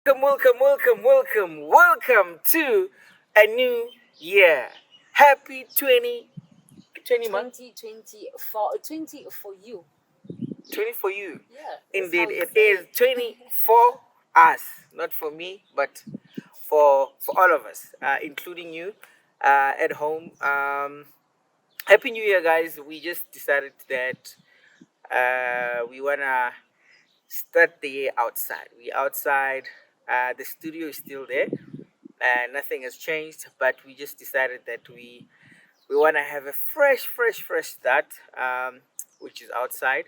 Welcome to a new year. Happy 2020 month. 2020 for you. 20 for you. Yeah. Indeed, it is 20 for us, not for me, but for all of us, including you at home. Happy New Year, guys. We just decided that we wanna start the year outside. We outside. The studio is still there. Nothing has changed, but we just decided that we want to have a fresh start, which is outside.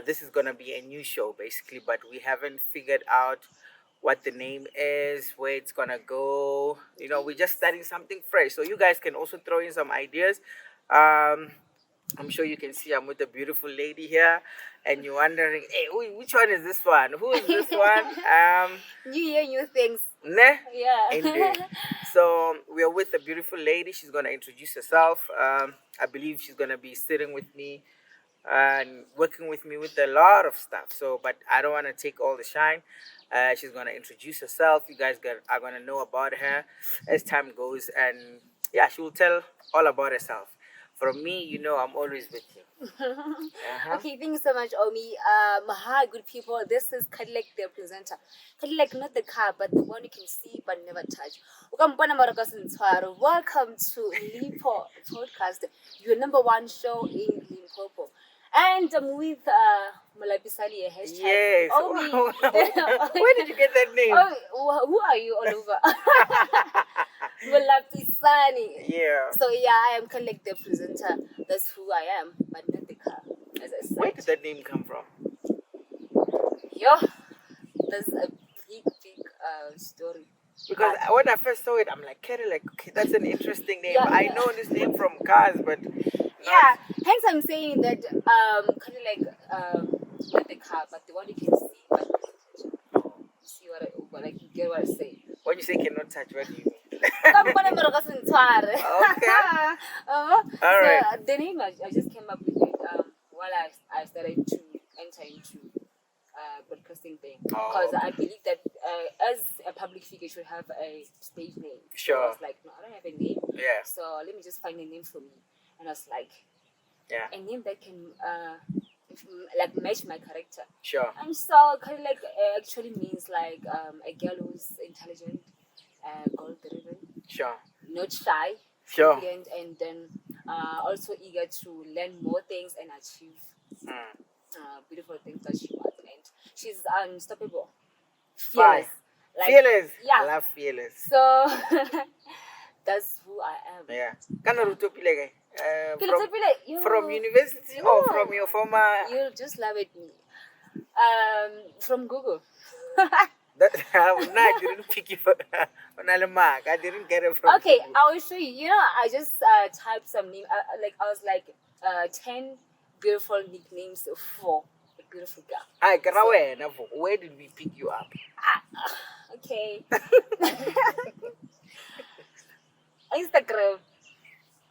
This is gonna be a new show basically, but we haven't figured out what the name is, where it's gonna go. We're just starting something fresh, so you guys can also throw in some ideas. Um, I'm sure you can see I'm with a beautiful lady here, and you're wondering, hey, which one is this one? Who is this one? New year, new things. Ne? Yeah. Indeed. So we are with a beautiful lady. She's gonna introduce herself. I believe she's gonna be sitting with me and working with me with a lot of stuff. So, but I don't want to take all the shine. She's gonna introduce herself. You guys are gonna know about her as time goes, and yeah, she will tell all about herself. From me, I'm always with you. Okay, thank you so much, Omi. Hi, good people. This is Cadillac, the presenter. Cadillac, not the car, but the one you can see but never touch. Welcome to Limpo Podcast, your number one show in Limpopo. And I'm with Malapisali, a hashtag. Yes. Omi. Where did you get that name? Oh, who are you all over? Malapisani. Yeah. So yeah, I am Cadillac, the presenter. That's who I am, but not the car. As I said. Where did that name come from? Yo, there's a big story. Because when I first saw it, I'm like, Cadillac, okay, that's an interesting name. Yeah, I yeah. know this name from cars, but Yeah, hence I'm saying that Cadillac, not the car, but the one you can see. But you see what I can get what I say. when you say cannot touch, what do you mean? Okay. All So right. the name I just came up with it while I started to enter into broadcasting thing, because I believe that as a public figure you should have a stage name. So I Sure. was like, no, I don't have a name. Yeah. So let me just find a name for me. And I was like, Yeah. a name that can like match my character. Sure. And so kind of like actually means like a girl who's intelligent, goal driven, Sure. not shy, Sure. confident, and then also eager to learn more things and achieve beautiful things that she wants. And she's unstoppable, Fine. fearless. Like, Fearless. yeah. I love fearless. So that's who I am. Yeah. Kana rutopile guy. From You, university or from your former. you'll just love it. From Google. That I didn't pick you for on mark. I didn't get it from. Okay, Google. I will show you. You know, I just typed some name. I was like 10 beautiful nicknames for a beautiful girl. Hi, where did we pick you up? Okay. Instagram.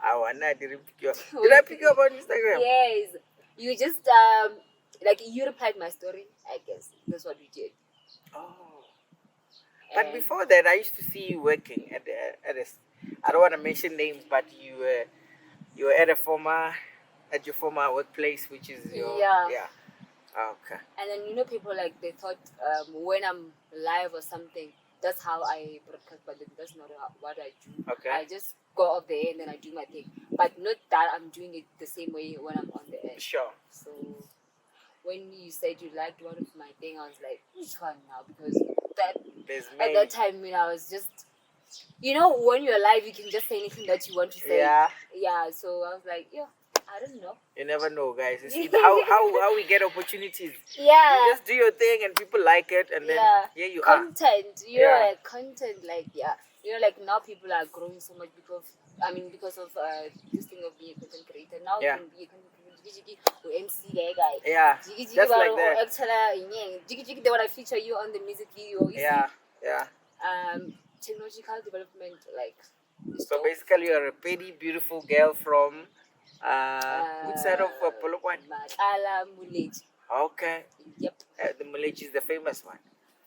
I didn't pick you up. Did I pick you up on Instagram? Yes. You just like you replied my story. I guess that's what we did. Oh. But before that, I used to see you working at a. I don't want to mention names, but you were at your former workplace, which is your Yeah. Okay. And then people like they thought when I'm live or something, that's how I broadcast, but that's not what I do. Okay. I just go off the air and then I do my thing, but not that I'm doing it the same way when I'm on the air. Sure. So when you said you liked one of my thing, I was like, which one now? Because at that time, I was just, when you're live, you can just say anything that you want to say. Yeah. Yeah. So I was like, I don't know. You never know, guys. You see how we get opportunities. Yeah. You just do your thing and people like it, and then here you content, are. Content, like like now people are growing so much because of this thing of being a content creator. Now you can be a content creator. MC guy. Yeah. Just like that. They want to feature you on the music video. Yeah. Technological development, like. So basically, you're a pretty beautiful girl from which side of Polokwane? Makala Muleji. Okay. Yep. The Muleji is the famous one.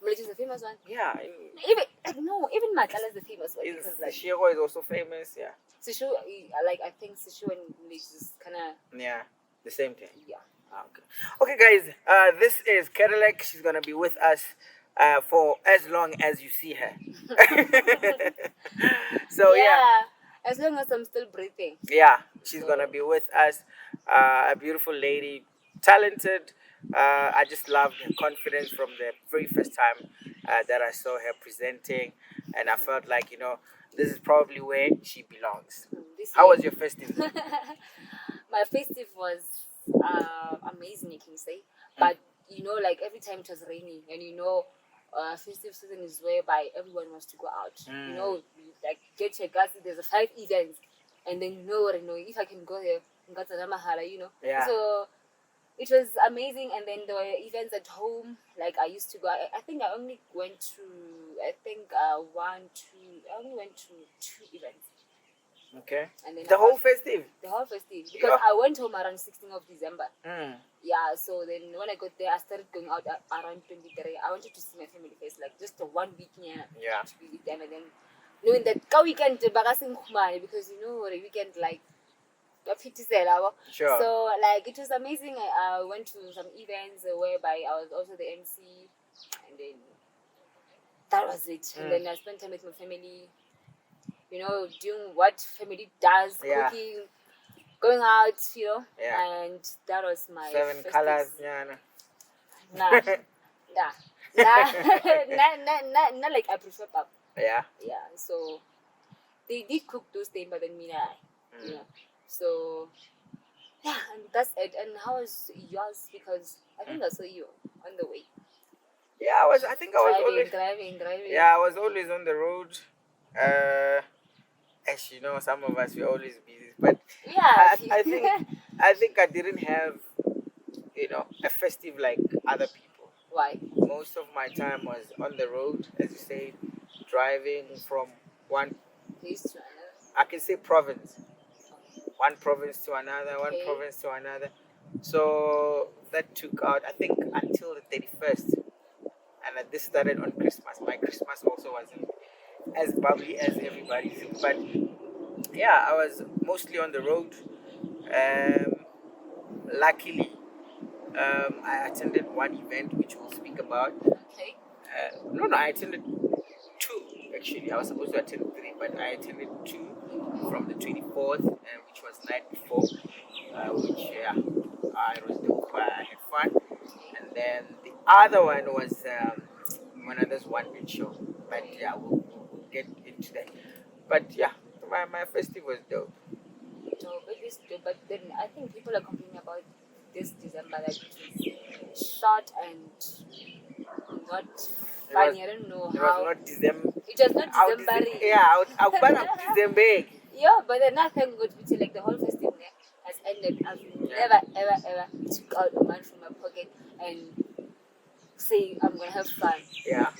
Village is the famous one. Yeah. Even Matala is the famous one. Because Shiro is also famous. Yeah. Sishu, I think Sishu and Village is kind of. Yeah, the same thing. Yeah. Okay, guys. This is Cadillac. She's gonna be with us for as long as you see her. So yeah. As long as I'm still breathing. Yeah, she's gonna be with us. A beautiful lady, talented. I just loved her confidence from the very first time that I saw her presenting, and I felt like this is probably where she belongs. How was your festive? My festive was amazing, you can say. But like every time it was raining, and festive season is whereby everyone wants to go out. Like get your gas. There's 5 events, and then if I can go there, Yeah. So it was amazing, and then there were events at home. Like I used to go. I think I only went to I only went to 2 events. Okay. And then the whole festive. Because I went home around 16th of December. Yeah. So then when I got there, I started going out around 23. I wanted to see my family face, like just a 1 week to be with them, and then knowing that weekend because the weekend like Sure. So like it was amazing. I went to some events whereby I was also the MC, and then that was it. And then I spent time with my family, doing what family does, cooking, going out, and that was my 7 festive. colors. Yeah. Nah, not like I prefer pap. Yeah. Yeah, so they did cook those things, but then so yeah, and that's it. And how was yours? Because I think I saw you on the way. Yeah, I was always driving. Yeah, I was always on the road. As you know, some of us were always busy, but yeah, I think I didn't have a festive like other people. Why? Most of my time was on the road, as you say, driving from one place to another. I can say province. One province to another, one province to another. So that took out, I think, until the 31st. And this started on Christmas. My Christmas also wasn't as bubbly as everybody's. But yeah, I was mostly on the road. Luckily, I attended one event which we'll speak about. Okay. No, I attended 2 actually. I was supposed to attend 3, but I attended 2 from the 24th, which was night before, which I was dope. I had fun, and then the other one was Monada's one-man show. But yeah, we'll get into that. But yeah, my festive was dope. It is dope, but then I think people are complaining about this December that it was short and not funny. I don't know how. It was not December. It was not December. I'll December. Yeah, but then nothing good. Like the whole festival has ended. I've never took out a money from my pocket and say I'm gonna have fun. Yeah.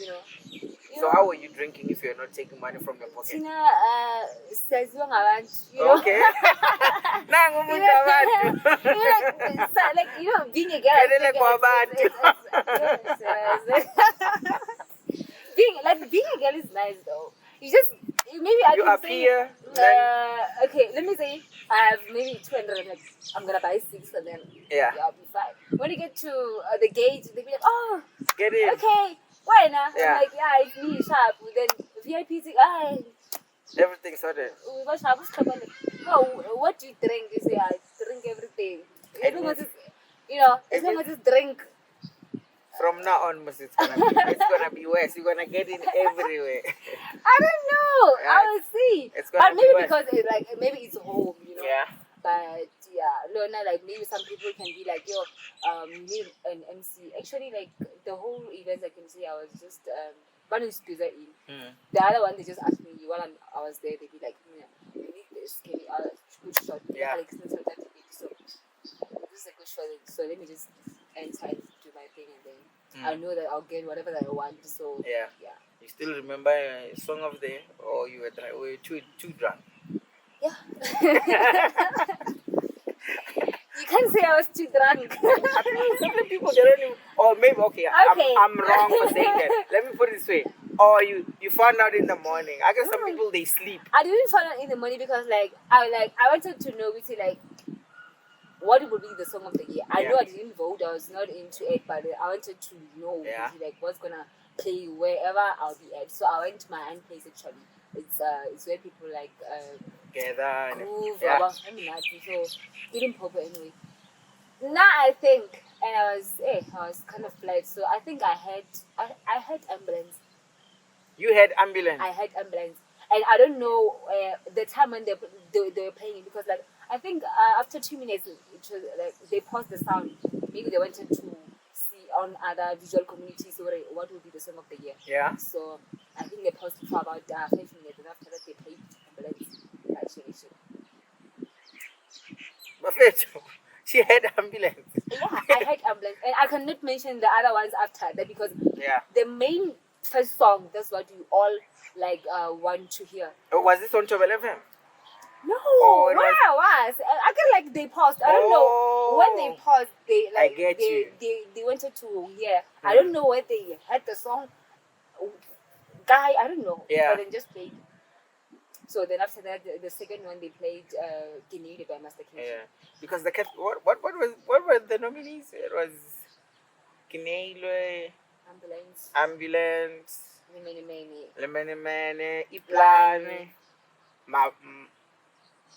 So how are you drinking if you're not taking money from your pocket? Says you Okay. Like being a girl. Being a girl is nice though. You appear. Okay, let me say I have maybe 200. Like I'm gonna buy 6 and then I'll be fine. When you get to the gate, they'll be like, "Oh, get in." Okay, why not? Yeah. I'm like, yeah, it's me, sharp. Then VIP, everything sorted. No, what do you drink? You say, I drink everything. As long as it's drink. From now on, it's gonna be worse. You're gonna get in everywhere. I don't know. Yeah, I will see. But maybe because maybe it's home, Yeah. But yeah, no, like maybe some people can be like, yo, me an MC. Actually, like the whole event, I can say I was just one is pizza in. The other one they just asked me while I was there. They'd be like, we need this. Can you good shot? Yeah. So this is a good shot. So let me just enter and do my thing, and then I know that I'll get whatever that I want. So yeah. You still remember a song of the or you were too drunk? Yeah. You can't say I was too drunk. I don't know, certain people, they don't even, or maybe, okay, Okay. I'm wrong for saying that. Let me put it this way. Or you found out in the morning. I guess some people, they sleep. I didn't find out in the morning because I wanted to know which what would be the song of the year. I know I didn't vote. I was not into it, but I wanted to know like what's gonna play wherever I'll be at. So I went to my aunt place actually. It's where people like gather. groove. So didn't pop it anyway. Now I think, and I was kind of flat. So I think I had ambulance. You had ambulance. I had ambulance, and I don't know the time when they were playing it because like I think after 2 minutes it was like they paused the sound. Maybe they wanted to see on other visual communities what would be the song of the year. Yeah. So I think they paused for about 5 minutes, and after that they played ambulance. Actually. She had ambulance. Yeah, I had ambulance, and I cannot mention the other ones after that because the main first song, that's what you all want to hear. Oh, was this on Chobel FM? No, where was I feel like they paused. I don't know when they paused. They they wanted to hear. I don't know where they had the song. Guy, I don't know. Yeah. But then just played. So then after that, the second one they played Kinele by Master King. Yeah, because what were the nominees? It was Kinele, ambulance, Lemene, Iplane,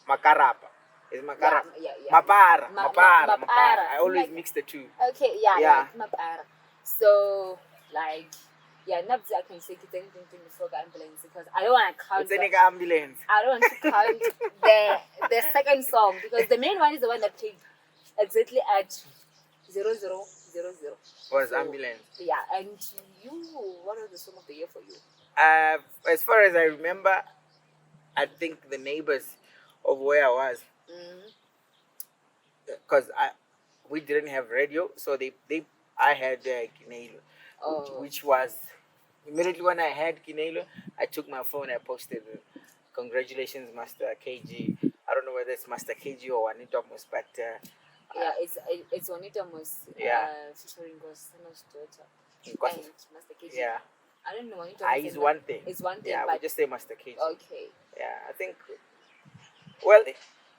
Makarapa. Is Makarapa? Yeah. Mapara. I always like, mix the two. Okay, yeah. Like Mapara. So Nabs I can say it's anything before the ambulance because I don't want to count. It's ambulance. I don't want to count the second song because the main one is the one that played exactly at 0000. Was ambulance. Yeah, and what was the song of the year for you? As far as I remember, I think the neighbors of where I was, because we didn't have radio, so I had Kinele, which was immediately when I had Kinele, I took my phone, I posted, "Congratulations, Master KG." I don't know whether it's Master KG or Juanito Amos, but it's Juanito Amos. Featuring Gosano's daughter and Master KG. Yeah. I don't know. It's one thing. It's one thing. Yeah, we just say Master KG. Okay. Yeah, I think. Well,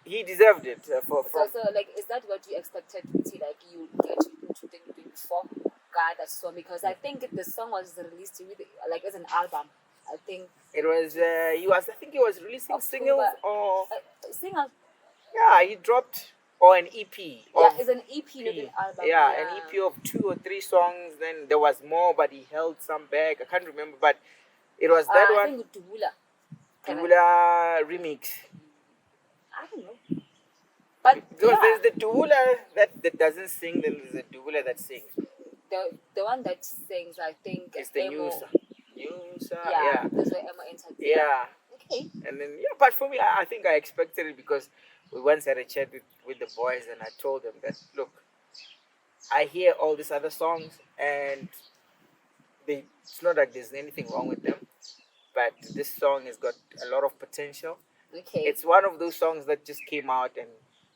he deserved it for. So, is that what you expected to see? Like you get into 2024, that song because I think the song was released with as an album. I think it was. I think he was releasing singles or singles. Yeah, he dropped. Or an EP. It's an EP, not an album. Yeah, an EP of 2 or 3 songs. Then there was more, but he held some back. I can't remember, but it was that one. I think Tubula remix. I don't know. But because there's the Tubula that doesn't sing, then there's the Tubula that sings. The one that sings, I think, is the Nusa. Yeah. That's where Emma entered. Yeah. Okay. And then but for me, I think I expected it because we once had a chat with the boys and I told them that, look, I hear all these other songs and it's not like there's anything wrong with them, but this song has got a lot of potential. Okay. It's one of those songs that just came out and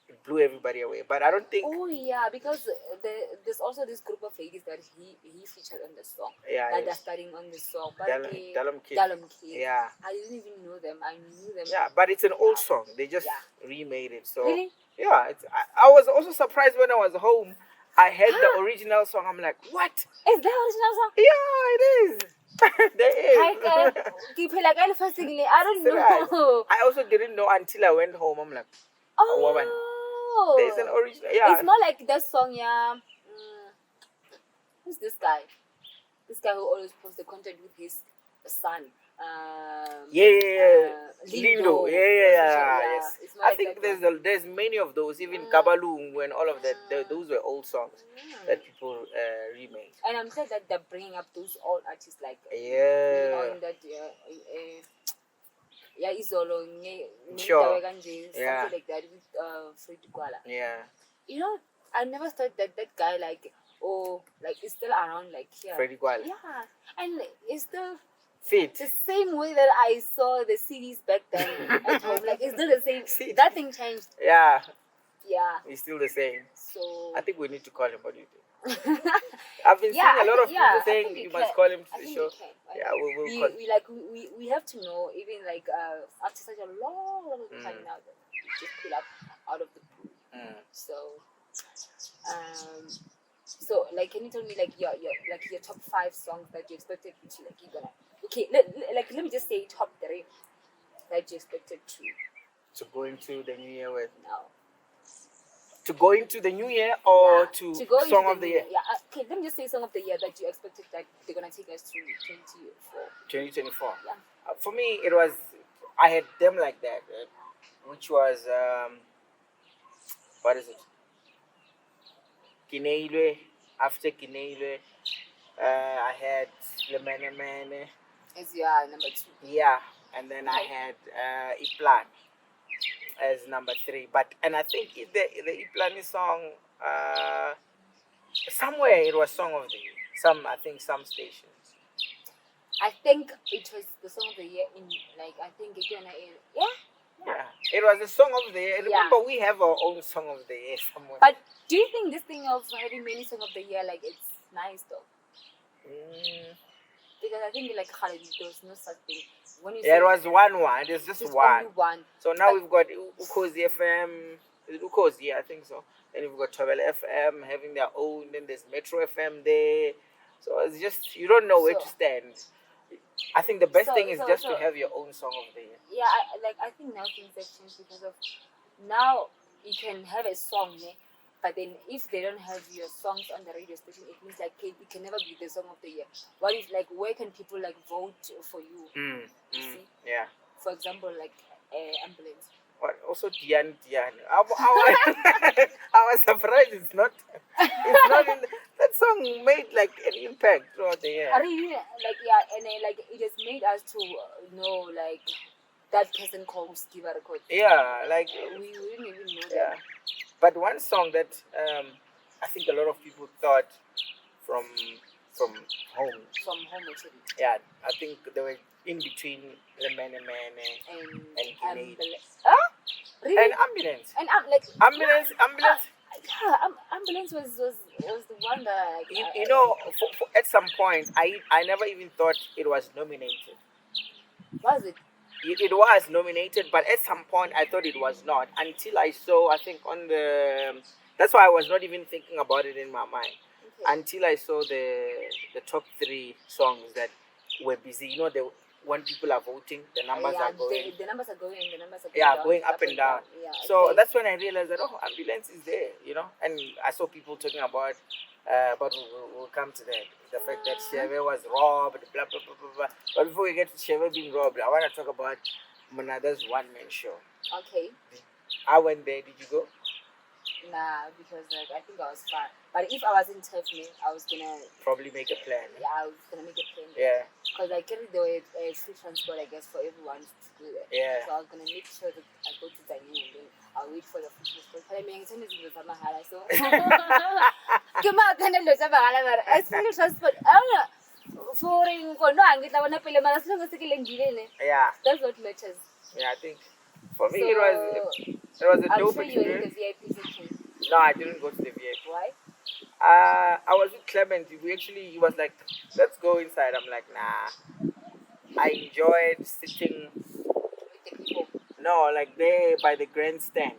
it blew everybody away. But I don't think... Oh, yeah, because there's also this group of ladies that he featured on the song. Yeah. That are starting on the song. Dalam Kid. Yeah. I didn't even know them. I knew them. Yeah, but it's an old song. They just remade it. So really? Yeah. I was also surprised when I was home. I heard the original song. I'm like, what? Is that original song? Yeah, it is. There is. I don't know. I also didn't know until I went home. I'm like, oh, there's an original. Yeah. It's more like that song, yeah. Who's this guy? This guy who always posts the content with his son. Lindo. Yes. I like think there's many of those, even Kabalung and all of that. Those were old songs that people remade. And I'm glad that they're bringing up those old artists like on that Izolo, sure. Something like that with Freddy Kuala. Yeah. You know, I never thought that guy is still around here. Freddy Kuala. Yeah, and it's still fit. The same way that I saw the CDs back then at home. It's still the same. That thing changed. Yeah. Yeah. He's still the same. So I think we need to call him. What do you think? I've been seeing a lot of people saying you must call him to the show. Yeah, we'll call. We have to know, even like after such a long time now that we just pull up out of the pool. So like, can you tell me like your top 5 songs that you expected to like you're gonna let me just say top 3 that you expected to go into the new year with. No. To go into the new year or to go song of the year? Yeah, okay, let me just say song of the year that you expected that they're gonna take us to 2024. Yeah. For me, it was, I had them like that, which was what is it? Kineilwe. After Kineilwe, I had Lemene Mene. As you are number 2. Yeah, and then I had Iplan as number 3. And I think the Iplani song, somewhere it was song of the year. I think some stations. I think it was the song of the year in I think again Yeah, it was the song of the year. Remember, we have our own song of the year somewhere. But do you think this thing of having many song of the year it's nice though? Because I think there was no such thing. There was one. There's just one. Only one. So now we've got Ukozi FM. Is it Ukozi? Yeah, I think so. Then we've got Travel FM having their own. Then there's Metro FM there. So it's just, you don't know where to stand. I think the best thing is just to have your own song of the year. Yeah, I think now things have changed because of now you can have a song, but then if they don't have your songs on the radio station, it means it can never be the song of the year. What if where can people vote for you? You see? Yeah. For example, ambulance. What? Also Dian. I was surprised it's not in that song made an impact throughout the year. Really, and it has made us to know that person called Skiba Records. Yeah, we didn't even know that. Yeah. But one song that I think a lot of people thought from home. From home actually. Yeah, I think they were in between Lemene and Ambulance. Really? And Ambulance. And Ambulance. Ambulance was the one that for at some point I never even thought it was nominated. Was it? It was nominated, but at some point I thought it was not until I saw, I think on the, that's why I was not even thinking about it in my mind. Okay. Until I saw the top 3 songs that were busy. When people are voting, the numbers are going. The numbers are going. The numbers are going. Yeah, going up and down. Yeah, so that's when I realized that Ambulance is there, and I saw people talking about, but we'll come to that. The fact that Shebe was robbed, blah blah blah blah blah. But before we get to Shebe being robbed, I want to talk about Monada's one-man show. Okay. I went there. Did you go? Nah, because I think I was far. But if I was in Turkey, I was gonna probably make a plan. Yeah, I was gonna make a plan. Yeah. Because I carried the free transport, I guess, for everyone to do that. Yeah. So I was gonna make sure that I go to Tanzania and then I'll wait for the free transport. But I mean, it's only the Mahala, so. Come on, can I lose a Mahala? As free transport, foreign, no, I'm going to pay the as long as yeah. That's what matters. Yeah, I think for me it was a dope experience. You were in the VIP section. No, I didn't go to the VIP. Why? I was with Clement. He was like, let's go inside. I'm like, nah. I enjoyed sitting with the people. No, there by the grandstand.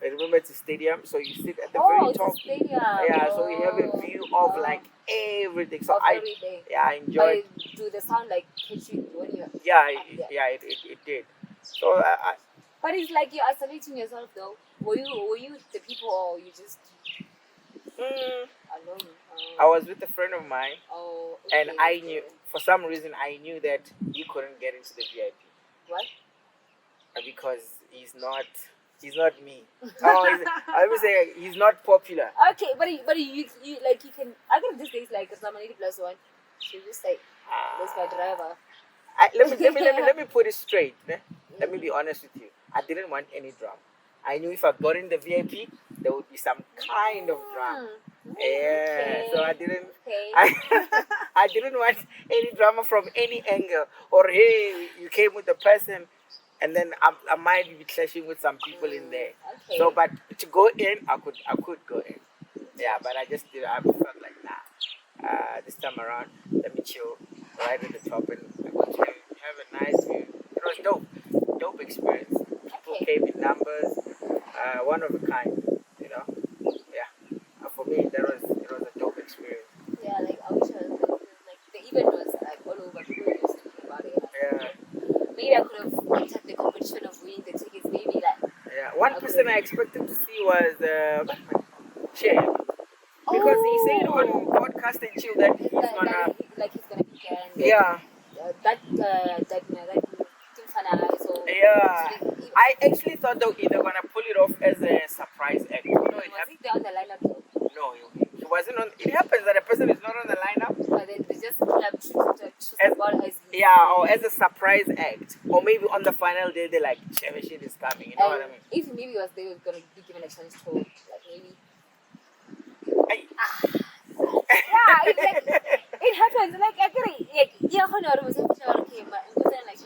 I remember it's a stadium, so you sit at the very top. Stadium. Yeah, so you have a view of everything. So everything. I enjoyed. But do the sound catchy when you? Yeah, it did. So But it's you're isolating yourself though. Were you with the people or you just alone? I was with a friend of mine. Oh. Okay, and I knew, for some reason, I knew that he couldn't get into the VIP. What? Because he's not me. I would say he's not popular. Okay, but you can. I think these days someone 80+1. She just that's my driver. Let me put it straight. Let me be honest with you. I didn't want any drama. I knew if I got in the VIP, there would be some kind of drama. Yeah, so I didn't. Okay. I didn't want any drama from any angle. Or hey, you came with the person. and then I might be clashing with some people in there. Okay. So, but to go in, I could go in. Yeah, but I felt like this time around, let me chill right at the top and have a nice view. It was dope experience. People came in numbers, one of a kind. You know, yeah. For me, it was a dope experience. Yeah, like I wish I was like the event was like all over. People were just talking about it. Yeah. Maybe I could have entered the competition of winning the tickets. Maybe like. Yeah. One person I expected to see was Che. Because he said on podcast and chill that he's gonna he's gonna pick and yeah. that so Yeah. I actually thought they were either gonna pull it off as a surprise act. You know, was he there on the lineup though? No, he wasn't on. It happens that a person is not on the lineup. But then they just choose the ball as yeah, or as a surprise act, or maybe on the final day they're like, Shebeshxt'S is coming. You know what I mean? If maybe was they were gonna be given a chance to like maybe. Yeah, it happens. Like I agree. Like yeah, honor was okay, but then like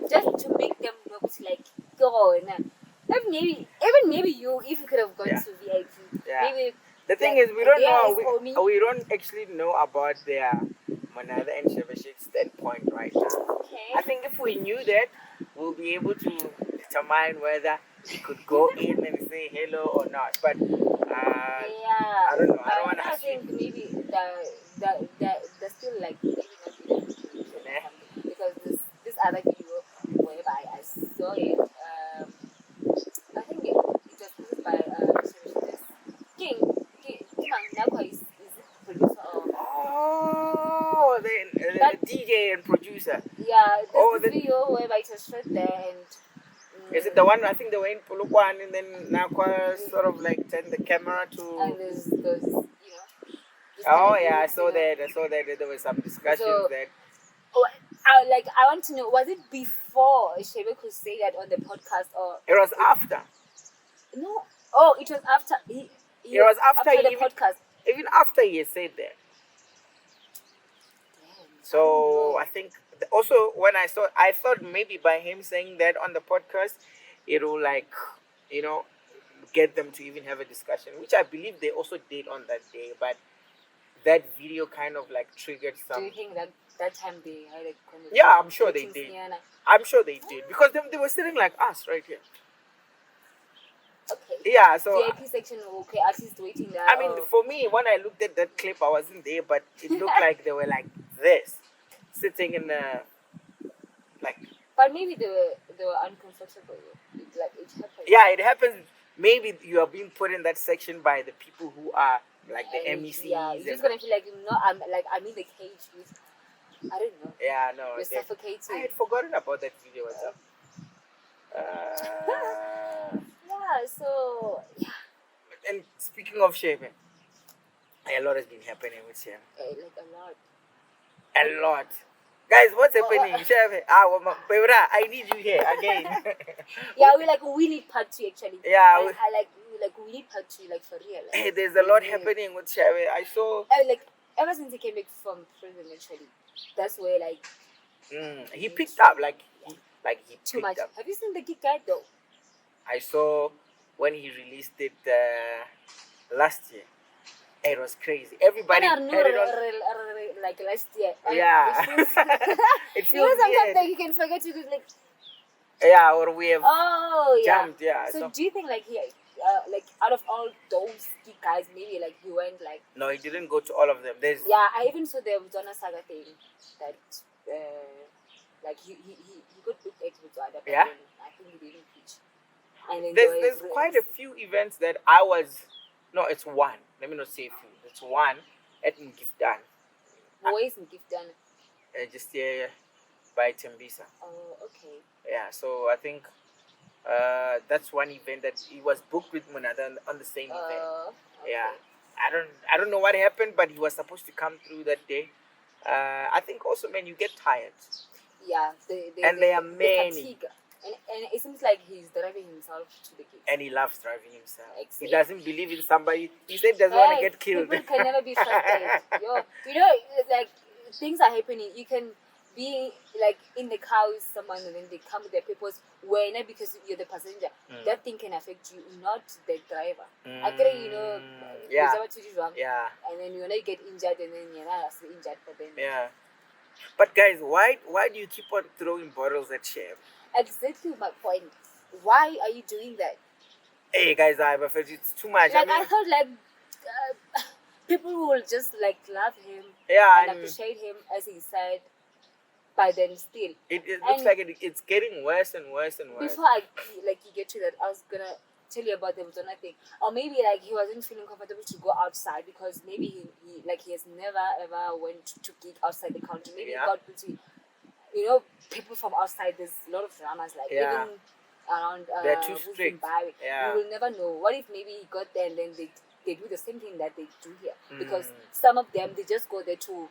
just to make them look like go on. Even maybe you, if you could have gone to VIP, maybe. The thing is, we don't know. We don't actually know about their Monada and Shebeshxt'S standpoint right now. Okay. I think if we knew that, we'll be able to determine whether we could go in and say hello or not. But I don't know. I don't want to. I think maybe the still like maybe not because this other video whereby I saw it. I think it was produced by Shebeshxt'S. King Nakwa is producer of. Oh, the DJ and producer. Yeah, this video whereby it was shot there and. Is it the one? I think they were in Polokwane and then Nakwa sort of like turned the camera to. And there's you know. Oh yeah, I saw that. There were some discussions that. I want to know, was it before Shebe could say that on the podcast or? It was after. No. Oh, it was after. It was after the podcast. Even after he said that. Damn, so I think also when I thought maybe by him saying that on the podcast, it will like, you know, get them to even have a discussion, which I believe they also did on that day. But that video kind of like triggered some. Do you think that time they had a conversation? Yeah, I'm sure they did. I'm sure they did because they were sitting like us right here. Okay. Yeah, so VIP section, okay, at least waiting there. I mean, for me, when I looked at that clip, I wasn't there, but it looked like they were like this, sitting in the like. But maybe they were uncomfortable. Like it happens. Yeah, it happens. Maybe you are being put in that section by the people who are like the MECs. Yeah, you're just gonna feel like I'm in the cage with. I don't know. Yeah, no. You're suffocating. I had forgotten about that video. What's up? Yeah, so yeah. And speaking of Shebe, a lot has been happening with Shebe. Like a lot. A lot. Guys, what's happening? Shebe, I need you here again. Yeah, we need part 2 actually. Yeah, we need part 2 like for real. Like, hey, there's a lot happening with Shebe. I saw. Like ever since he came back from prison actually, that's where like. He picked up he too much. Up. Have you seen the Gig Guide though? I saw when he released it last year. It was crazy. Everybody had it on. Like last year. Yeah. It feels sometimes that you can forget because like. Yeah, or we have jumped. Yeah. So do you think like he like out of all those Gig Guides, maybe like he went like. No, he didn't go to all of them. Yeah, I even saw the Donna Saga thing that. Like he got booked at Botswana, but then I think he didn't pitch. And then there's quite a few events that I was. No, it's one. Let me not say a few. It's one at Ngiftan. Where is Ngiftan? Just here by Tembisa. Oh, okay. Yeah, so I think that's one event that he was booked with Monada on the same event. Okay. Yeah, I don't know what happened, but he was supposed to come through that day. I think also, man, you get tired. Yeah, there are many. And it seems like he's driving himself to the gigs. And he loves driving himself. Exactly. He doesn't believe in somebody. He said doesn't want to get killed. People can never be trusted. You know, like things are happening. You can being like in the car with someone and then they come with their papers when because you're the passenger, that thing can affect you, not the driver. Actually, yeah, yeah, and then you get injured and then you're not injured for them. Yeah. But guys, why do you keep on throwing bottles at Sheb? Exactly my point. Why are you doing that? Hey guys, it's too much. Like I thought people will just love him, yeah, and appreciate him as he said, but then still it looks like it's getting worse and worse and worse. Before you get to that, I was gonna tell you about the Monada thing, or maybe he wasn't feeling comfortable to go outside because maybe he has never ever went to gig outside the country. Maybe he got to people from outside. There's a lot of dramas even around they're too strict. You will never know. What if maybe he got there and then they do the same thing that they do here? Because some of them they just go there to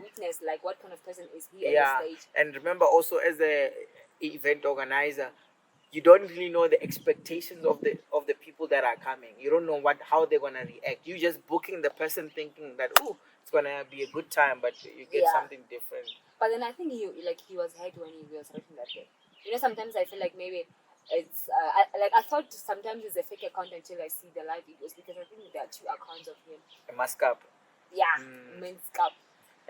witness what kind of person is he on the stage. And remember also as a event organizer, you don't really know the expectations of the people that are coming. You don't know how they're gonna react. You just booking the person thinking that it's gonna be a good time, but you get something different. But then I think he was hurt when he was writing that day. Sometimes I feel like maybe it's I thought sometimes it's a fake account until I see the live videos, because I think there are 2 accounts of him. A mask up. Yeah, men's cup.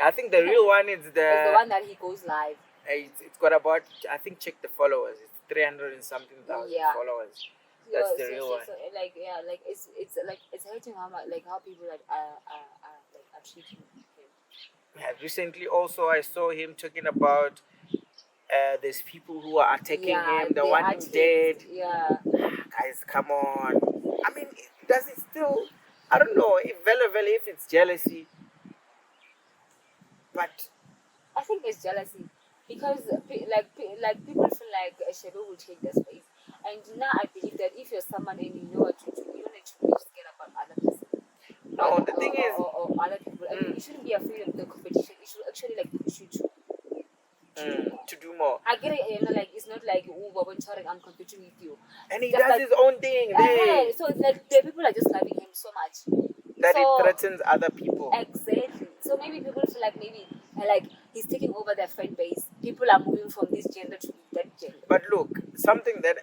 I think the real one is the one that he goes live. It's got about, I think, check the followers. It's 300 and something thousand followers. That's the real one. So, it's hurting how much how people are treating him. Yeah, recently also I saw him talking about there's people who are attacking him. The one who dead. Yeah. Guys, come on. I mean, does it still? I don't know if it's jealousy, but I think it's jealousy, because people feel like Shebe will take the space, and now I believe that if you're someone and you know what to do, you don't need to be scared about other people. No, the thing is, or other people. I mean, you shouldn't be afraid of the competition. It should actually push you to do more. I get it, it's not like I'm competing with you. And he does his own thing. So it's the people are just loving him so much that it threatens other people. Exactly. So maybe people feel like maybe he's taking over their fan base. People are moving from this gender to that gender. But look, something that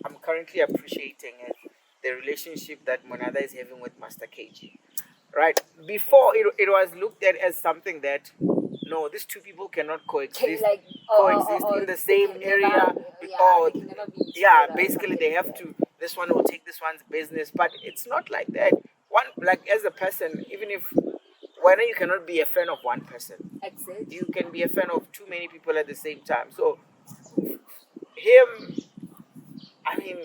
I'm currently appreciating is the relationship that Monada is having with Master KG. Right? Before it was looked at as something that no, these 2 people cannot coexist in the same area. Basically they have to. This one will take this one's business, but it's not like that. One, as a person, even if you cannot be a fan of one person, exactly. You can be a fan of too many people at the same time. So him, I mean,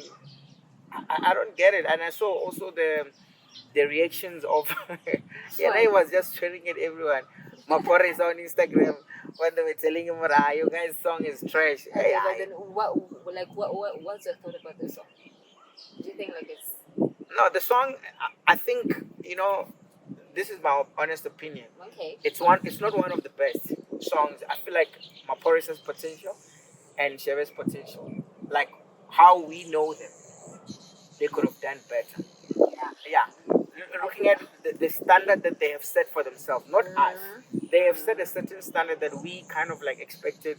I don't get it. And I saw also the reactions of he was just sharing it everyone. Mapore is on Instagram when they were telling him, you guys' song is trash. But then what's your thought about the song? Do you think it's... No, the song, I think, this is my honest opinion. Okay. It's not one of the best songs. I feel like Maporisa's potential and Shebeshxt'S potential, like how we know them, they could have done better. Yeah. Looking at the standard that they have set for themselves, not us. They have set a certain standard that we kind of expected,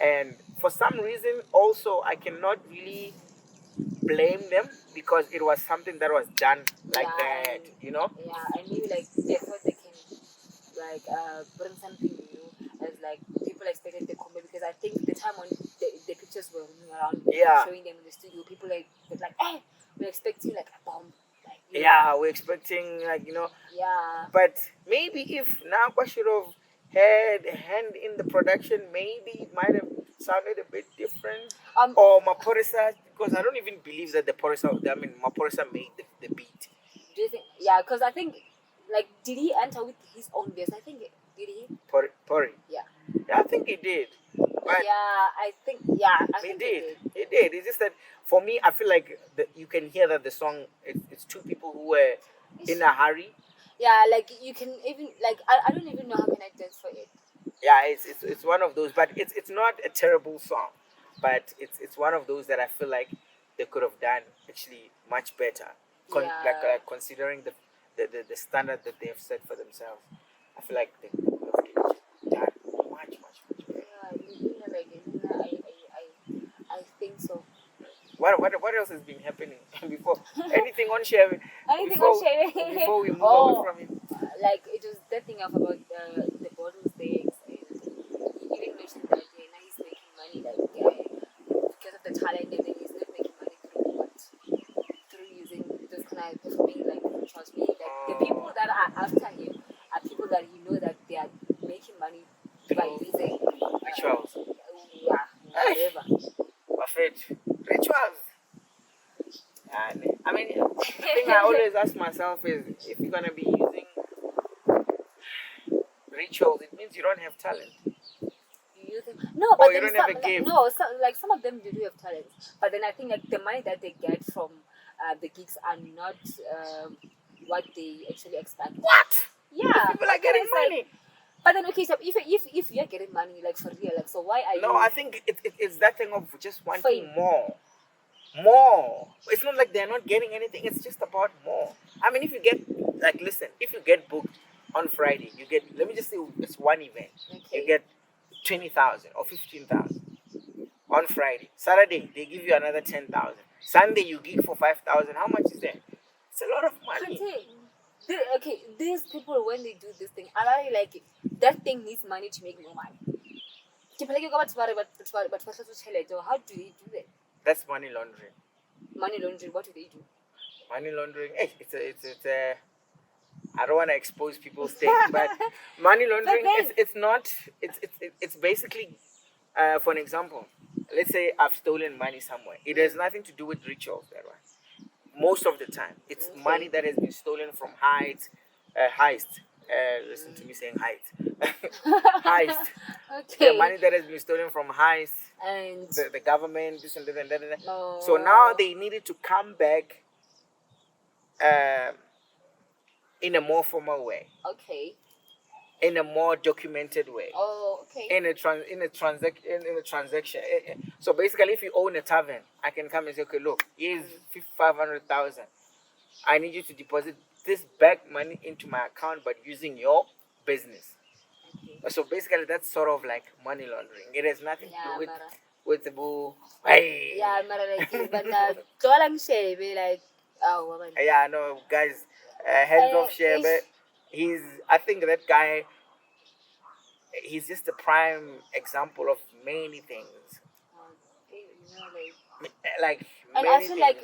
and for some reason also I cannot really blame them, because it was something that was done that, Yeah, and maybe they thought they can bring something new, as people expected the comedy, because I think the time when the pictures were running around, showing them in the studio, people hey, we're expecting a bomb. We're expecting Yeah. But maybe if Nakwa should have had a hand in the production, maybe it might have sounded a bit different. Or Maporisa, because I don't even believe that Maporisa made the beat. Do you think? Yeah, because I think did he enter with his own bass? I think did he? Pori. Yeah, I think he did. But I think he did. He did. It's just that for me, I feel like you can hear that the song it's 2 people who were in a hurry. Yeah, you can even I don't even know how can I dance for it. Yeah, it's one of those, but it's not a terrible song, but it's one of those that I feel like they could have done actually much better, considering the standard that they have set for themselves. I feel like they could have what else has been happening before? Anything on Shebe? Anything on Shebe? Before we move away from it. Like it was that thing about the bottles things, and you even mentioned that now he's making money because of the talent, and then he's not making money through what? Through using those kind of performing like trust me, like the people that are after him are people that you know that they are making money by using rituals. Whatever. Perfect. Rituals. And I mean, the thing I always ask myself is, if you're gonna be using rituals, it means you don't have talent. No, but you don't have a gift. No, like some of them do have talent, but then I think that the money that they get from the gigs are not what they actually expect. What? Yeah, people are getting money. Like, but then okay, so if you're getting money like for real, like so why are you? No, I think it's that thing of just wanting more. More. It's not like they're not getting anything. It's just about more. I mean, if you get if you get booked on Friday, you get. Let me just say it's one event. Okay. You get 20,000 or 15,000 on Friday. Saturday they give you another 10,000. Sunday you gig for 5,000. How much is that? It's a lot of money. Okay, these people when they do this thing, I really like it. That thing needs money to make more money. But how do they do that? That's money laundering. Money laundering. What do they do? Money laundering. It's a. I don't want to expose people's things, but money laundering. It's basically, for an example, let's say I've stolen money somewhere. It has nothing to do with rituals, that one. Most of the time, it's money that has been stolen from heist. Listen to me saying heist. Okay. The money that has been stolen from heist and the government, this and that. Oh. So now they needed to come back in a more formal way. Okay. In a more documented way. Oh, okay. In a transaction. So basically, if you own a tavern, I can come and say, okay, look, here's 500,000. I need you to deposit this back money into my account, but using your business. Okay. So basically, that's sort of like money laundering. It has nothing to do with the boo. Hey. Yeah, like, but like, oh, yeah, no, guys, hands off Shebe. I think that guy, he's just a prime example of many things. Like and I feel like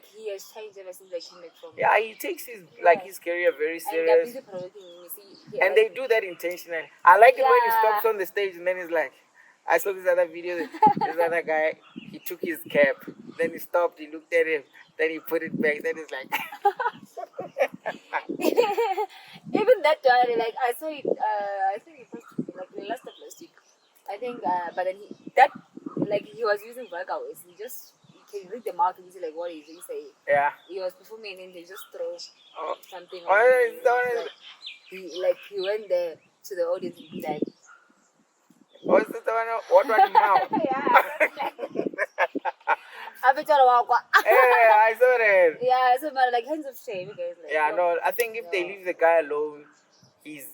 he has changed ever since they came back from. Yeah, he takes his career very serious. And they do that intentionally. I like it when he stops on the stage and then he's like, I saw this other video. This other guy, he took his cap, then he stopped, he looked at him, then he put it back, then he's like. Even that guy, like I saw it. I think it was like last week. I think, but then he was using vulgar words. He can read the mouth and he's like, what is he saying? Yeah. He was performing and they just throw something. He went there to the audience and be like, what's the one? What mouth? Yeah. I saw that. Yeah, so like hands of shame, guys. Like, yeah, no, I think if they leave the guy alone, he's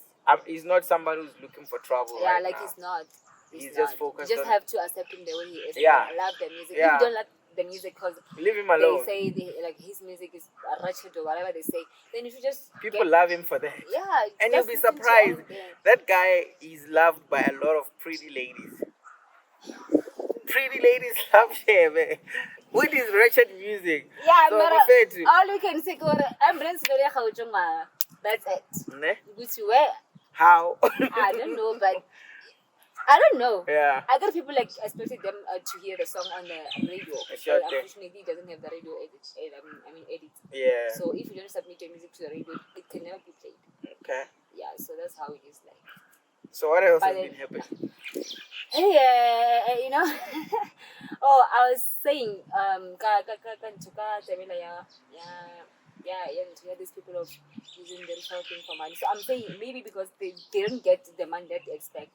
not somebody who's looking for trouble. Yeah, right like now. he's not. He's just focused. You just have to accept him the way he is. Yeah. I love the music. Yeah. If you don't like the music because leave him alone. They say his music is ratchet or whatever they say, then if you just people love him for that. Yeah. And you'll be surprised. That guy is loved by a lot of pretty ladies. Pretty ladies love him with his wretched music. Yeah, so but all you can say is ambulance. That's it. Ne? Which where? How? I don't know, but I don't know. Yeah. I thought people expected them to hear the song on the radio. Sure, unfortunately, it doesn't have the radio edit. Yeah. So if you don't submit your music to the radio, it can never be played. Okay. Yeah, so that's how it is like. So what else has been happening? Hey, oh, I was saying, these people of using the ritual thing for money. So I'm saying maybe because they don't get the money that they expect,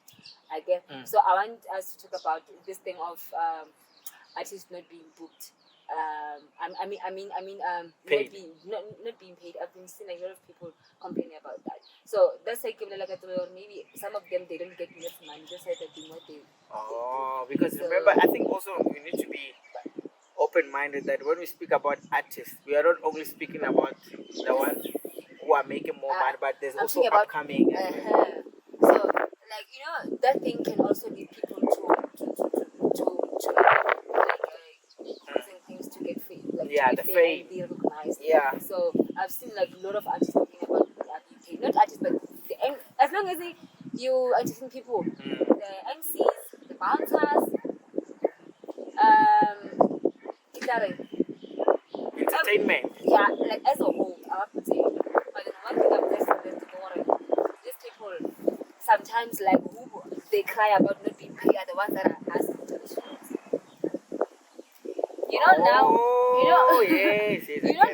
I guess. So I want us to talk about this thing of artists not being booked. Not being paid. I've been seeing a lot of people complaining about that. So that's like maybe some of them they don't get enough money just like that what they. Oh, because remember, I think also you need to be open-minded that when we speak about artists, we are not only speaking about the ones who are making more money, but there's also upcoming. So, like, that thing can also lead people to using things to get free, like to be fame and be recognized. Yeah. So I've seen like a lot of artists talking about being paid, not artists, but as long as you entertain people, the MCs, the bouncers, entertainment. Yeah, like as a whole, I have to say. But then one thing I'm just ignoring, these people sometimes like who they cry about not being paid are the ones that are asking to the shows. Yes,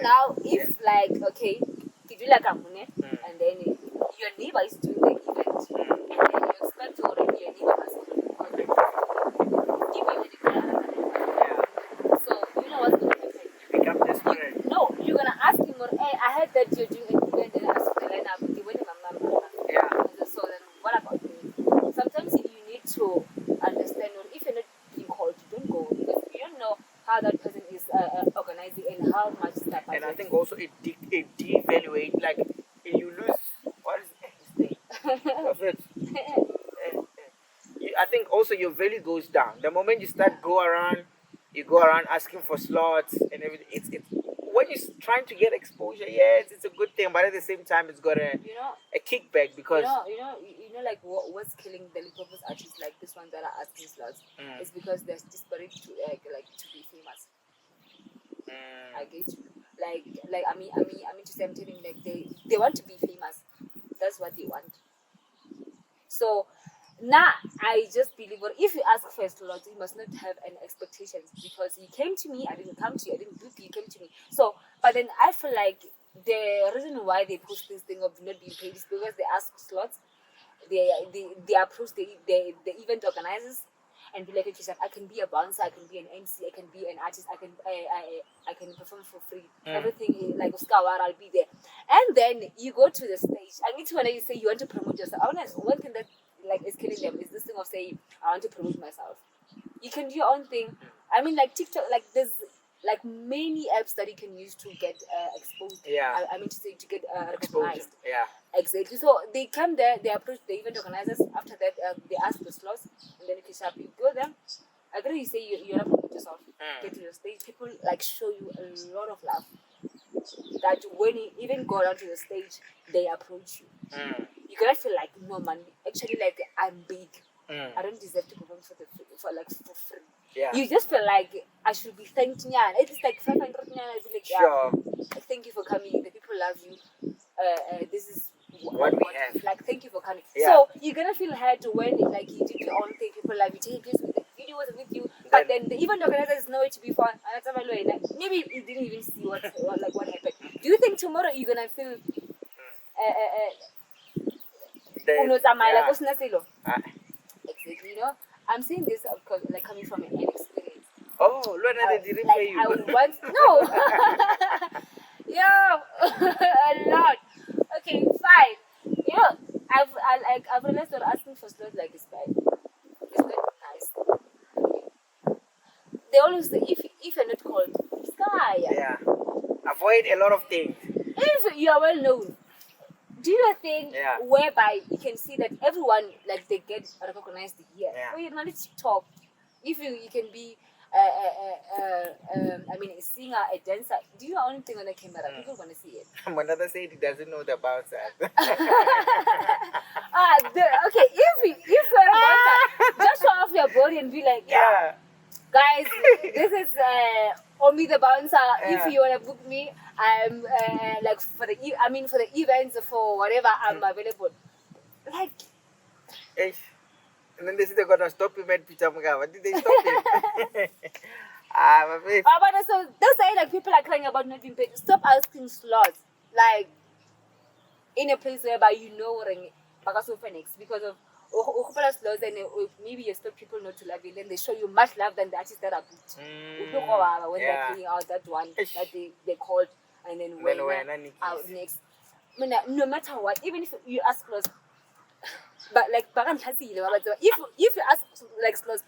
Now if like okay, if you like Amune and then your neighbor is doing the event and then you expect already your neighbor must give you the so what's gonna happen? You become desperate. No, you're gonna ask him or hey, I heard that you're doing an event and ask the line up when mama. Yeah. So then what about me? Sometimes you need to understand or if you're not being called, you don't go because you don't know how that person is organizing and how much stuff. And I think also it devaluate, like you lose what is this thing? I think also your value goes down the moment you start you go around asking for slots and everything. It's when you're trying to get exposure. Yes, it's a good thing, but at the same time, it's got a kickback because like what's killing the Liverpool's artists like this one that are asking slots is because they're desperate to to be famous. I get you. Like I mean to say I'm telling you, like they want to be famous. That's what they want. So now I just believe what if you ask for a slot, you must not have any expectations because you came to me, I didn't come to you, I didn't book you, you came to me. So but then I feel like the reason why they push this thing of not being paid is because they ask slots, they approach the event organizers and be like, okay, I can be a bouncer, I can be an MC, I can be an artist, I can perform for free. Everything is like Uskawar, I'll be there. And then you go to the stage. I need to when you say you want to promote yourself. One thing that like is killing them is this thing of saying I want to promote myself. You can do your own thing. I mean, like TikTok, like there's like many apps that you can use to get exposed. Yeah. I mean to say to get recognized. Yeah. Exactly. So they come there, they approach the event organizers. After that, they ask the slots, and then you go there. I agree. You say you're not promote yourself. Get to the stage. People like show you a lot of love. That when you even go down to the stage, they approach you. You cannot feel like no man. Actually, like I'm big. I don't deserve to perform for free. Yeah. You just feel like I should be thanked. Yeah, it's like 500. I'll be like, sure. Thank you for coming. The people love you. This is what we have. Like, thank you for coming. Yeah. So you're gonna feel hurt when like you did your own thing. People love you. Take place with the videos with you, but then the event organizer is nowhere to be found. Maybe you didn't even see what happened. Do you think tomorrow you're gonna feel? Exactly. I'm saying this because like coming from an experience. Oh, Lord, they didn't like, pay you. I want no. A lot. Okay, fine. I've realized that asking for slots like is bad. It's not nice. They always say if you're not called, sky. Yeah. Avoid a lot of things. If you are well known, do a thing whereby you can see that everyone like they get recognized here. Yeah. Well, you're not top. If you can be I mean a singer, a dancer, do your own thing on the camera. People wanna see it. Monada said he doesn't know the bouncer. Okay, if you're a bouncer, just show off your body and be like, yeah. Guys, this is Omi the bouncer. Yeah. If you wanna book me, I'm like for the events for whatever I'm available. Like, and then they said they're gonna stop him at Peter Mugabe. Did they stop him? My face. But so that's why like people are crying about not being paid. Stop asking slots. Like in a place whereby you know Phoenix because of slots and maybe you stop people not to love you, then they show you much love than the artists that are booked. When they're playing out that one that they called and then when out next. No matter what, even if you ask slots, but like if you ask like slots,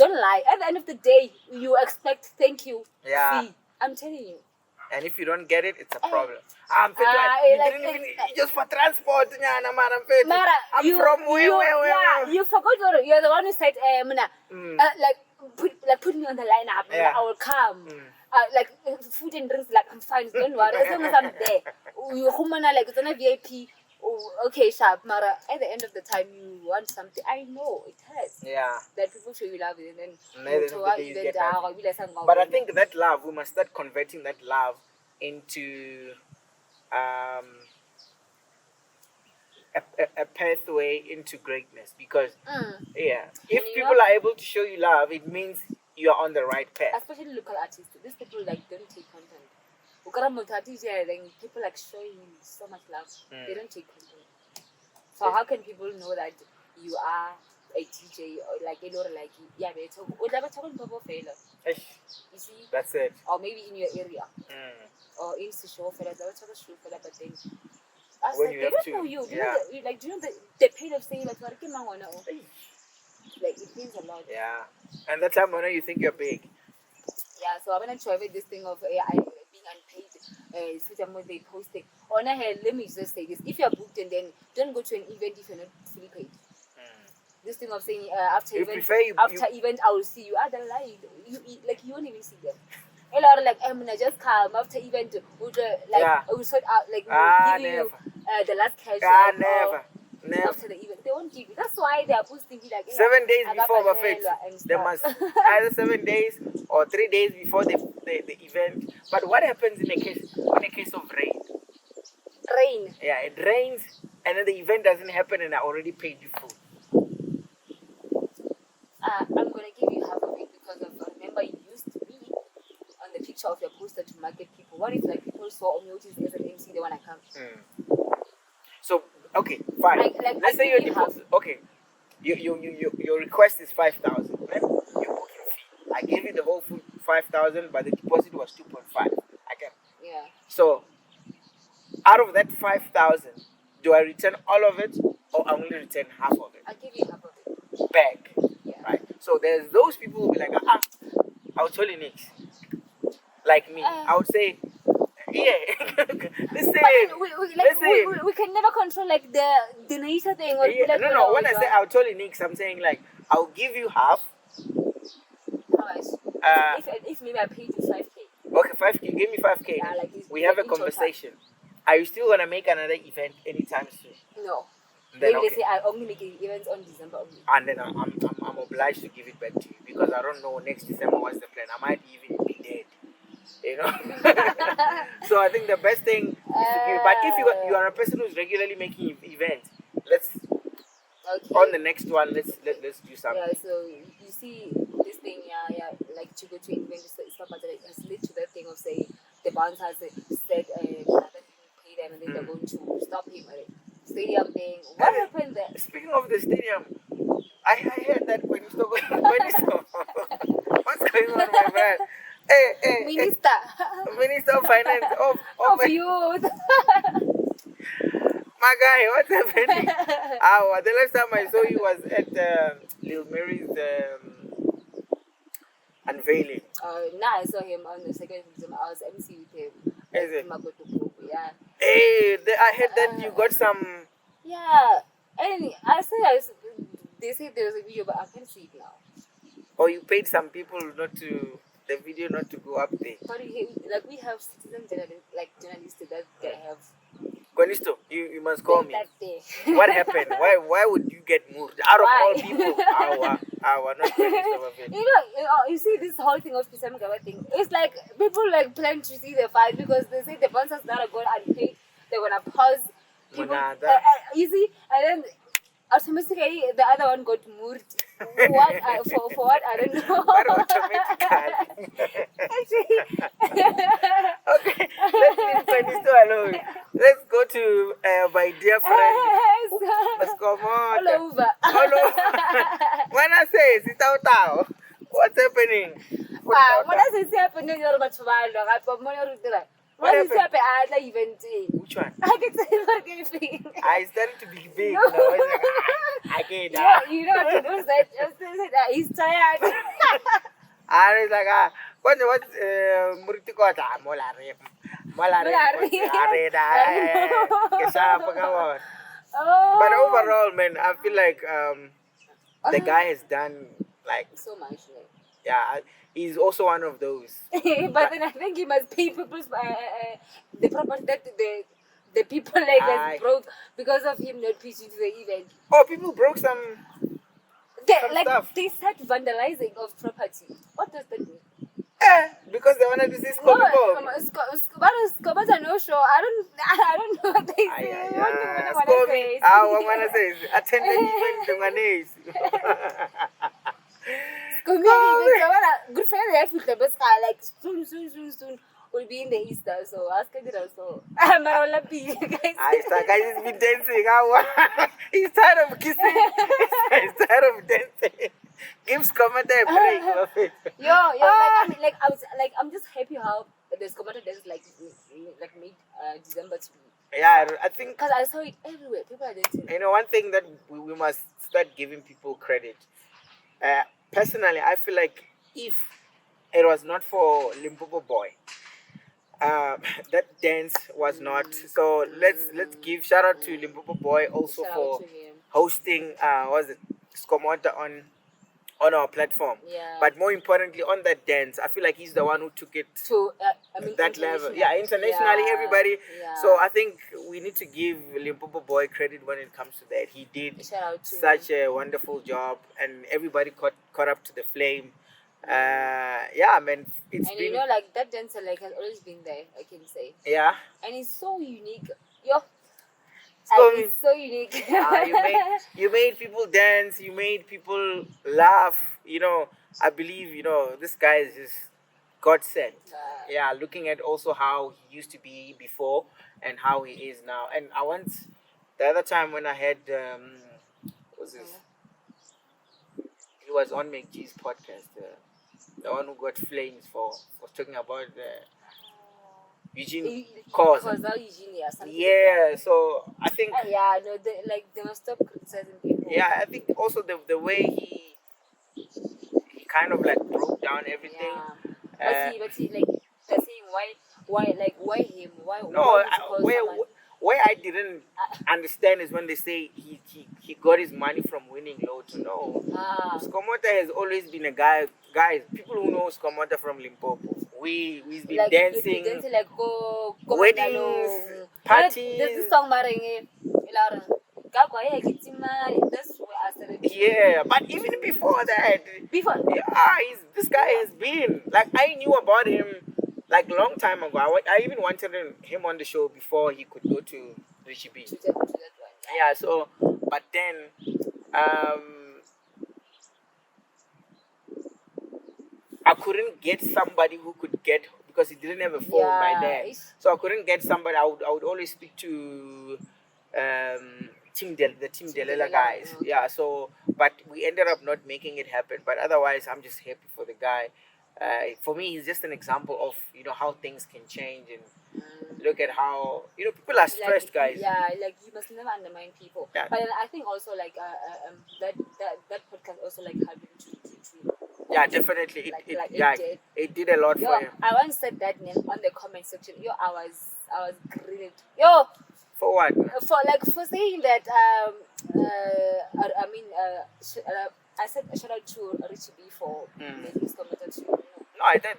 Don't lie. At the end of the day, you expect thank you. Yeah. Fee. I'm telling you. And if you don't get it, it's a problem. You just for transport. Mara, I'm from where? You forgot you're the one who said, put me on the lineup. Yeah. I will come. Food and drinks, like I'm fine. Don't worry. As long as I'm there. You like it's on a VIP. Oh, okay, sharp, Mara. At the end of the time, you want something. I know it hurts. Yeah. That people show you love it, and then but I think that love, we must start converting that love into a pathway into greatness. Because if people are able to show you love, it means you are on the right path. Especially local artists. These people like don't take content. People like showing so much love. They don't take content. So how can people know that you are a DJ or like you see? That's it. Or maybe in your area. Or in social but then when you have to, know you. Do you know the pain of saying like it means a lot. Yeah. And that time when you think you're big. Yeah, so I'm gonna try with this thing of being unpaid. They posting. Let me just say this: if you're booked and then don't go to an event if you're not fully paid. This thing of saying after event I will see you. The lie. You won't even see them. A lot of I'm gonna just come after event. We sort out we'll give you the last cash. Never. After the event, they won't give you. That's why they are posting 7 days before buffet. They must either 7 days or 3 days before the event. But what happens in a case of rain? Rain. Yeah, it rains and then the event doesn't happen and I already paid you food. I'm gonna give you half of it because remember you used to be on the picture of your poster to market people. What if people saw Omyotis as an MC they wanna come? So okay, fine. Let's say you're okay. Your request is 5,000. Your booking fee. I gave you the whole food 5,000, but the deposit was 2.5. Yeah. So out of that 5,000, do I return all of it or I only return half of it? I give you half of it. Back. Yeah. Right. So there's those people who will be like, I'll tell you next. Like me, I would say. Yeah, listen. We can never control the nature thing. Or No. When I say I'll tell you Nix, I'm saying I'll give you half. How much? If maybe I paid you 5K. Okay, 5K. Give me 5K. Yeah, we have a conversation. Are you still gonna make another event anytime soon? No. Then maybe they say I only make events on December only. And then I'm obliged to give it back to you because I don't know next December what's the plan. I might even be dead. So I think the best thing is to give. But if you are a person who's regularly making events, on the next one let's do something. Yeah, so you see this thing, like to go to an event, it's not bad. It has led to that thing of saying the bouncer has said that he pay them and then they're going to stop him at the stadium thing. What happened there? Speaking of the stadium, I heard that when you stop what's going on, my man? Hey, Minister of Finance of Youth. My guy, what's happening? The last time I saw you was at Lil Mary's unveiling. I saw him on the 2nd of December. I was MC with him. Is it? Yeah. Hey, I heard that you got some. Yeah, and they said there was a video, but I can't see it now. Or you paid some people the video not to go up there. But we have citizen journalists that they have. Gonisto, you must call me. That day. What happened? Why would you get moved out of all people? Our not you see this whole thing of Kisam Gawa thing. It's like people plan to see the fight because they say the sponsors that are going unpaid. They're gonna pause. Monada. You see, and then automatically the other one got moved. What for what I don't know. What automatically? Okay, let's leave Gonisto alone. Let's go to my dear friend Skomota. All over. When I say Sitao, what's happening? What is happening? What is happening? Which one? I can say anything. I started to be big. No. You know, You know what to do? He's tired. I was like, what Muriti Kota, Molare, Molare, But overall, man, I feel like the guy has done like so much. Yeah, he's also one of those. But then I think he must pay people's the property that the people like has broke because of him not pitching to the event. Oh, people broke some stuff. They start vandalizing of property. What does that mean? Because they wanted to see Skomota. Skomota no show. I don't know what they say. What wanna say? Attend the event, good friend left with the best guy like soon will be in the Easter, so ask it also. I'm all happy, guys. Guys, he's been dancing. He's tired of kissing. He's tired of dancing. Give Skomota a break. I'm just happy how the Skomota dance like made December to be. Yeah, I think because I saw it everywhere. People are dancing. You know, one thing that we must start giving people credit. Personally, I feel like if it was not for Limpopo Boy, that dance was not. So let's give shout out to Limpopo Boy also for hosting Skomota on our platform. Yeah. But more importantly, on that dance, I feel like he's the one who took it to that level. Yeah, internationally, everybody. Yeah. So I think we need to give Limpopo Boy credit when it comes to that. He did such a wonderful job, and everybody caught up to the flame. Yeah, man. It's and been, you know, like that dancer has always been there. I can say. Yeah. And it's so unique. It's so unique. You made people dance. You made people laugh. You know, I believe this guy is just God sent. Yeah, looking at also how he used to be before and how he is now. And the other time when I had what was this? He was on McG's podcast. The one who got flames for talking about Eugene cause. Yeah, so I think they must stop criticizing people. Yeah, I think also the way he kind of like broke down everything. Yeah. But he they're saying why him? Where I didn't understand is when they say he got his money from winning Lotto. No, Skomota has always been a guy. Guys, people who know Skomota from Limpopo, we've been dancing, weddings, parties. There's this song yeah, but even before that, this guy has been like I knew about him like long time ago. I even wanted him on the show before he could go to Richie B. Yeah, so but then I couldn't get somebody who could get because he didn't have a phone by then. So I couldn't get somebody. I would always speak to the Team Delela guys. Okay. Yeah, so but we ended up not making it happen. But otherwise, I'm just happy for the guy. For me, he's just an example of how things can change and look at how people are stressed, guys. Yeah, you must never undermine people. Yeah. But I think also that podcast also helped him to. Yeah, definitely. It did a lot for him. I once said that name on the comment section. I was grilled. For what? For saying that I said a shout out to Richie B for making Skomota too. No, I did.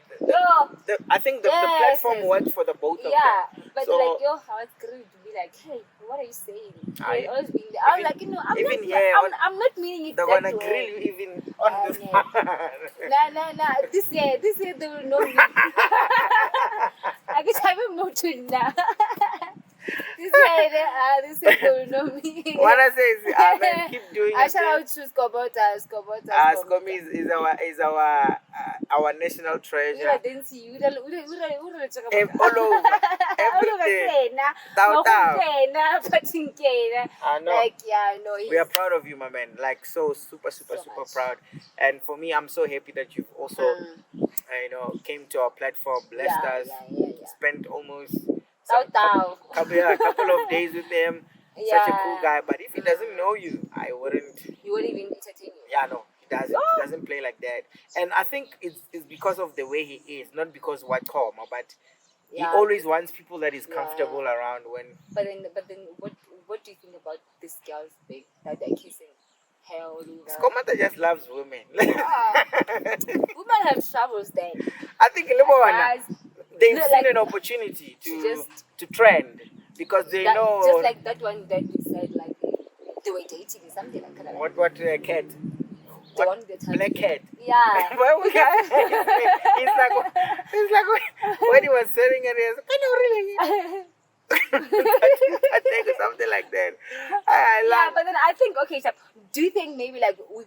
I think the platform worked for the both of them. Yeah, but I was grilled to be like, hey, what are you saying? I was being there. I was like, I'm not meaning it. They're gonna grill you even on this. Nah. This year they will know me. I guess I'm more to now. This year they will know me. What I say is, keep doing it. I shout out to Skomota. Skomi is our national treasure. All over, everything. I know. We are proud of you, my man. So super proud. And for me, I'm so happy that you've also, came to our platform, blessed us, spent almost a couple of days with him. Such a cool guy. But if he doesn't know you, I wouldn't. You wouldn't even entertain you. Yeah, no. doesn't play like that. And I think it's because of the way he is, not because what Koma, but he always wants people that is comfortable around when. But then, what do you think about this girl's thing that they're kissing? Hell, Skomota just loves women. Women have troubles there. I think they've seen an opportunity to trend because they know. Just like that one that we said, like they were dating something like that. What cat? The one black cat. Yeah. It's like when he was selling it, he was like, I know really. Something like that. But then I think so do you think maybe like we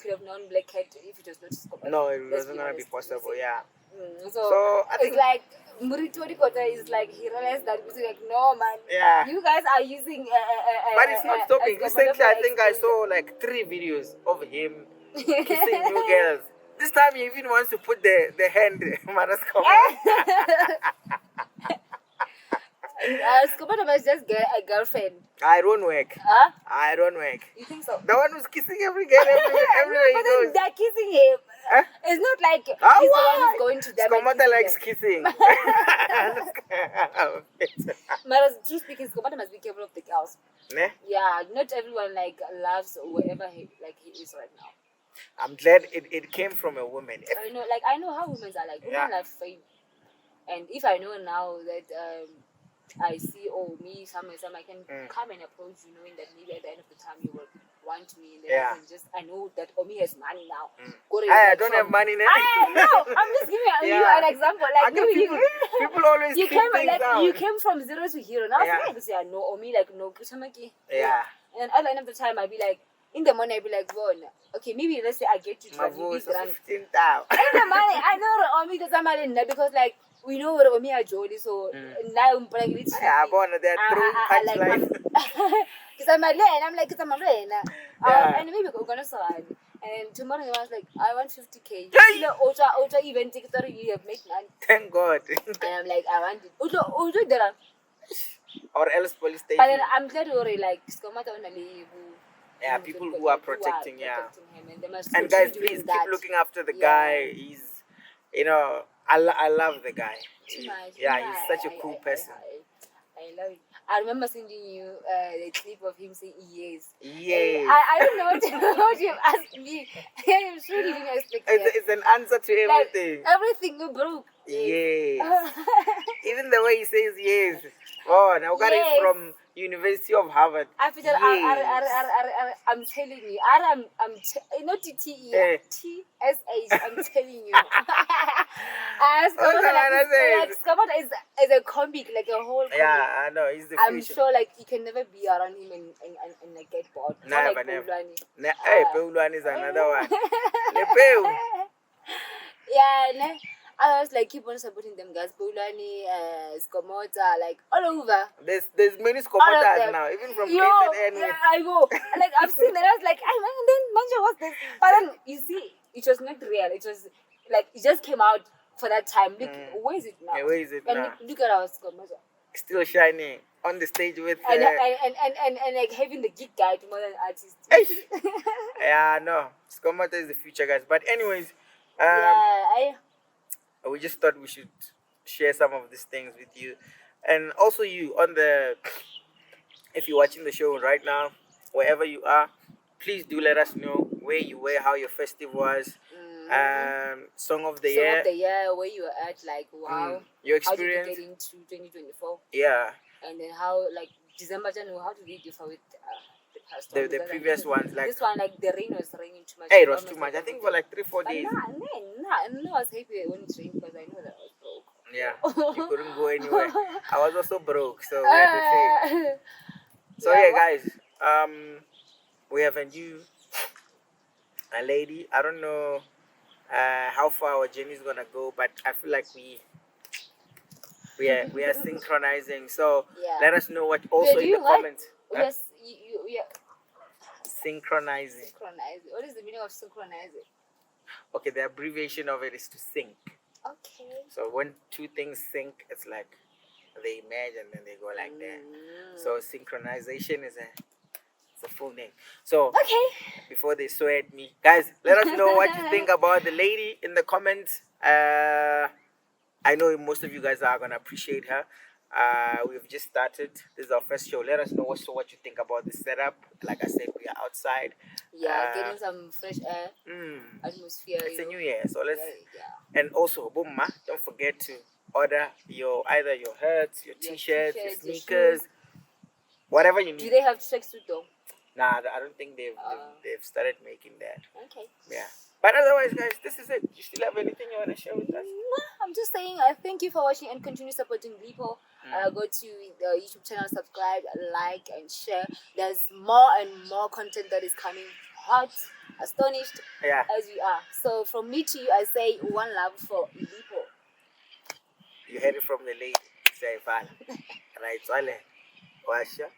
could have known Black Cat if it was not Skomota? No, it wasn't gonna be possible. Yeah. So I think it's like Muritori Kota is like he realized that he's like no man. Yeah. You guys are using. But it's not stopping. Recently, I think I saw like 3 videos of him kissing new girls. This time he even wants to put the hand Marasko. Skomota must just get a girlfriend. I don't work. Huh? I don't work. You think so? The one who's kissing every girl everywhere But then they're kissing him. Huh? It's not like he's the one who's going to them. Skomota likes kissing. But truth speaking, Skomota must be careful of the girls. Ne? Yeah, not everyone like loves whatever he is right now. I'm glad it came from a woman. I know how women are like. Women are fame. And if I know now that I see me somewhere I can come and approach you, knowing that maybe at the end of the time you will want me, and then I know that Omi has money now. I don't have money now. No, I'm just giving you an example. Like people always you keep came down. You came from 0 to hero. Now I say no Omi like no Kutamaki. Yeah. And at the end of the time I'd be like, in the morning I'd be like, well, okay, maybe let's say I get you to my voice 15,000. In the money I know Omi doesn't matter because like we know what Omi are Jody, so now I'm playing it. Yeah, I'm on that true punchline. Because I'm like, because I'm a rain. And maybe we're going to start. And tomorrow I was like, I want 50K. You know, Ultra event ticket you have made money. Thank God. And I'm like, I want it. Ultra there. Or else police station. But then I'm glad you're like, Skomota only people who are protecting him. And guys, please keep looking after the guy. He's, I love the guy. He's such a cool person. I love it. I remember sending you the clip of him saying yes. Yes. I don't know what you asked me. I'm sure you didn't expect it. It's an answer to everything. Like, everything you broke. Yes. Even the way he says yes. Oh, now got it from University of Harvard. I'm telling you. I'm not TTE. TSH. I'm telling you. Skomota is a comic, like a whole comic. Yeah, I know. He's the future. I'm sure like you can never be around him and like get bored. Never, like never. Hey, Peulwani is another one. Yeah, I was like keep on supporting them guys. Peulwani, Skomota, like all over. There's many Skomotas now, even from KZN. Yeah, I go. Like I've seen that. I was like, and then Manja, what's this? But then you see, it was not real. It was like it just came out for that time. Look, where is it now? Yeah, where is it now? Look at our Skomota. Still shining on the stage with and like having the gig guy more than artist. Yeah, no, Skomota is the future, guys. But anyways, we just thought we should share some of these things with you, and also you if you're watching the show right now, wherever you are, please do let us know where you were, how your festive was. Song of the year, where you were at, like wow, your experience. How did you get into 2024? Yeah, and then how like December, January, how did you differ with the past one? The previous ones, like this one, like the rain was raining too much. Hey, it was too much. I think for like 3-4 days. No, I was happy when it rained because I know that I was broke. Yeah, you couldn't go anywhere. I was also broke, so we had to say. So yeah, guys, we have a lady. I don't know how far our journey is gonna go, but I feel like we are synchronizing. So let us know what also in the comments. Yes, you synchronizing. What is the meaning of synchronizing? Okay, the abbreviation of it is to sync. Okay. So when two things sync, it's like they merge and then they go like that. So synchronization is It's the full name. So Okay. before they swear at me, guys, let us know what you think about the lady in the comments. I know most of you guys are gonna appreciate her. We've just started. This is our first show. Let us know what you think about the setup. Like I said, we are outside. Yeah, getting some fresh air, atmosphere. It's a new year, so let's. Yeah. And also, Boomma, don't forget to order either your hats, your t-shirts, your sneakers, whatever you need. Do they have tracksuit though? Nah, I don't think they've started making that. Okay. Yeah. But otherwise, guys, this is it. You still have anything you want to share with us? Nah, I'm just saying, thank you for watching and continue supporting Lipo. Go to the YouTube channel, subscribe, like, and share. There's more and more content that is coming hot, astonished as we are. So from me to you, I say one love for Lipo. You heard it from the lady. Say, Vala. Right, Washa.